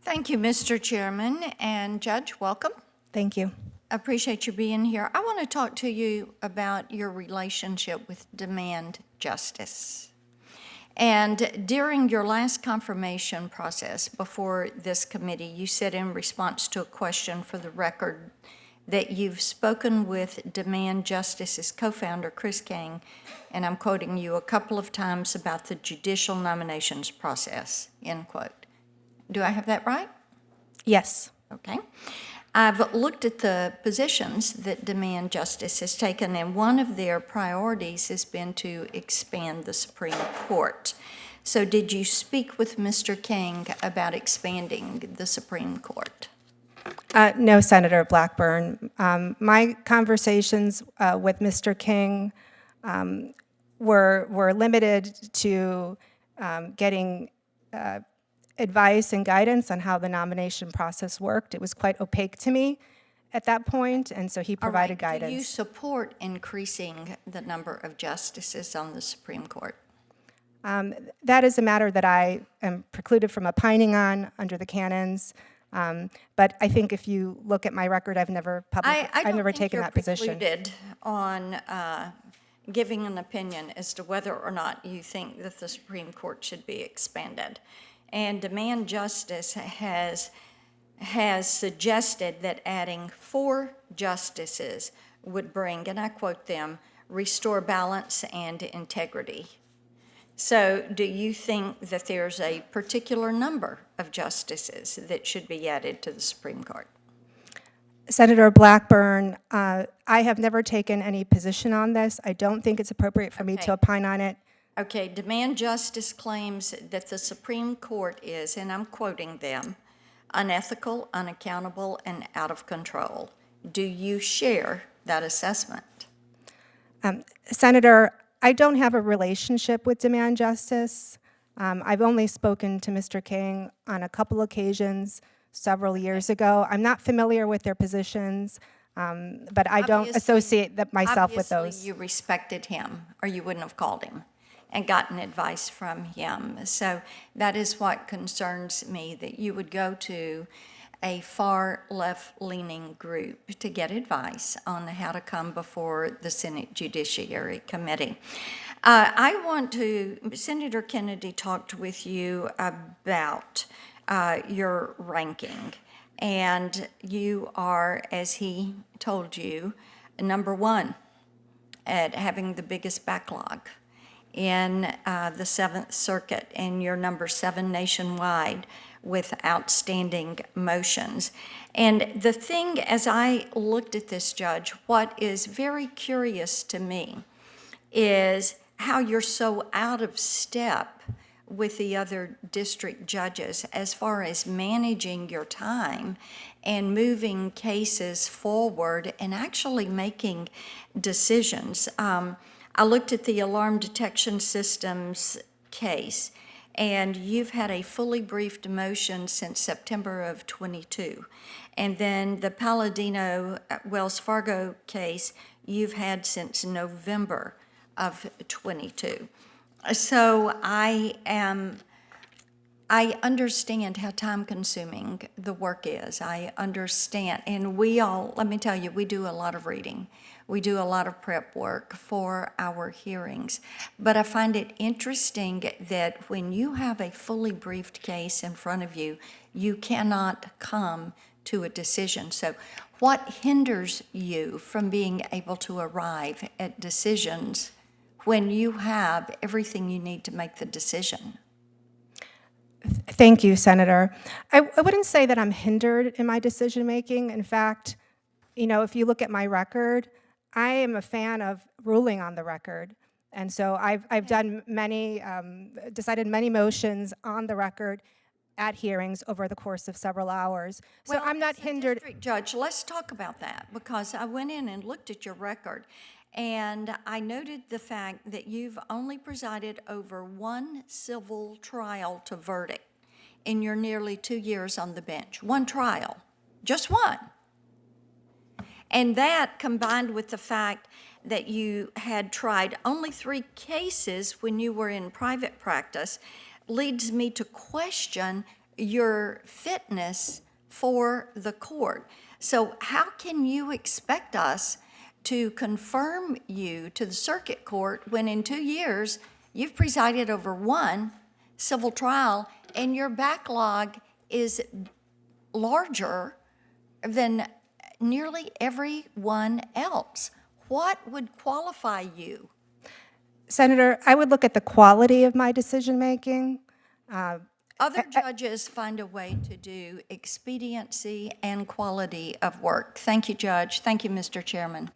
Thank you, Mr. Chairman, and Judge, welcome. Thank you. Appreciate you being here. I want to talk to you about your relationship with demand justice. And during your last confirmation process before this committee, you said in response to a question for the record that you've spoken with Demand Justice's co-founder, Chris King, and I'm quoting you, a couple of times about the judicial nominations process, end quote. Do I have that right? Yes. Okay. I've looked at the positions that Demand Justice has taken, and one of their priorities has been to expand the Supreme Court. So did you speak with Mr. King about expanding the Supreme Court? No, Senator Blackburn. My conversations with Mr. King were limited to getting advice and guidance on how the nomination process worked. It was quite opaque to me at that point, and so he provided guidance. Do you support increasing the number of justices on the Supreme Court? That is a matter that I am precluded from opining on under the canons. But I think if you look at my record, I've never taken that position. I don't think you're precluded on giving an opinion as to whether or not you think that the Supreme Court should be expanded. And Demand Justice has suggested that adding 4 justices would bring, and I quote them, restore balance and integrity. So do you think that there's a particular number of justices that should be added to the Supreme Court? Senator Blackburn, I have never taken any position on this. I don't think it's appropriate for me to opine on it. Okay, Demand Justice claims that the Supreme Court is, and I'm quoting them, unethical, unaccountable, and out of control. Do you share that assessment? Senator, I don't have a relationship with Demand Justice. I've only spoken to Mr. King on a couple occasions several years ago. I'm not familiar with their positions, but I don't associate myself with those. Obviously, you respected him, or you wouldn't have called him and gotten advice from him. So that is what concerns me, that you would go to a far left-leaning group to get advice on how to come before the Senate Judiciary Committee. Senator Kennedy talked with you about your ranking, and you are, as he told you, number 1 at having the biggest backlog in the 7th Circuit, and you're number 7 nationwide with outstanding motions. And the thing, as I looked at this, Judge, what is very curious to me is how you're so out of step with the other district judges as far as managing your time and moving cases forward and actually making decisions. I looked at the alarm detection systems case, and you've had a fully briefed motion since September of 22. And then the Palladino Wells Fargo case you've had since November of 22. So I understand how time-consuming the work is. I understand, and let me tell you, we do a lot of reading. We do a lot of prep work for our hearings. But I find it interesting that when you have a fully briefed case in front of you, you cannot come to a decision. So what hinders you from being able to arrive at decisions when you have everything you need to make the decision? Thank you, Senator. I wouldn't say that I'm hindered in my decision-making. In fact, if you look at my record, I am a fan of ruling on the record. And so I've done decided many motions on the record at hearings over the course of several hours. So well, I'm not hindered. District Judge, let's talk about that, because I went in and looked at your record, and I noted the fact that you've only presided over 1 civil trial to verdict in your nearly 2 years on the bench. 1 trial, just 1. And that, combined with the fact that you had tried only 3 cases when you were in private practice, leads me to question your fitness for the court. So how can you expect us to confirm you to the circuit court when in 2 years you've presided over one civil trial and your backlog is larger than nearly everyone else? What would qualify you? Senator, I would look at the quality of my decision-making. Other judges find a way to do expediency and quality of work. Thank you, Judge. Thank you, Mr. Chairman.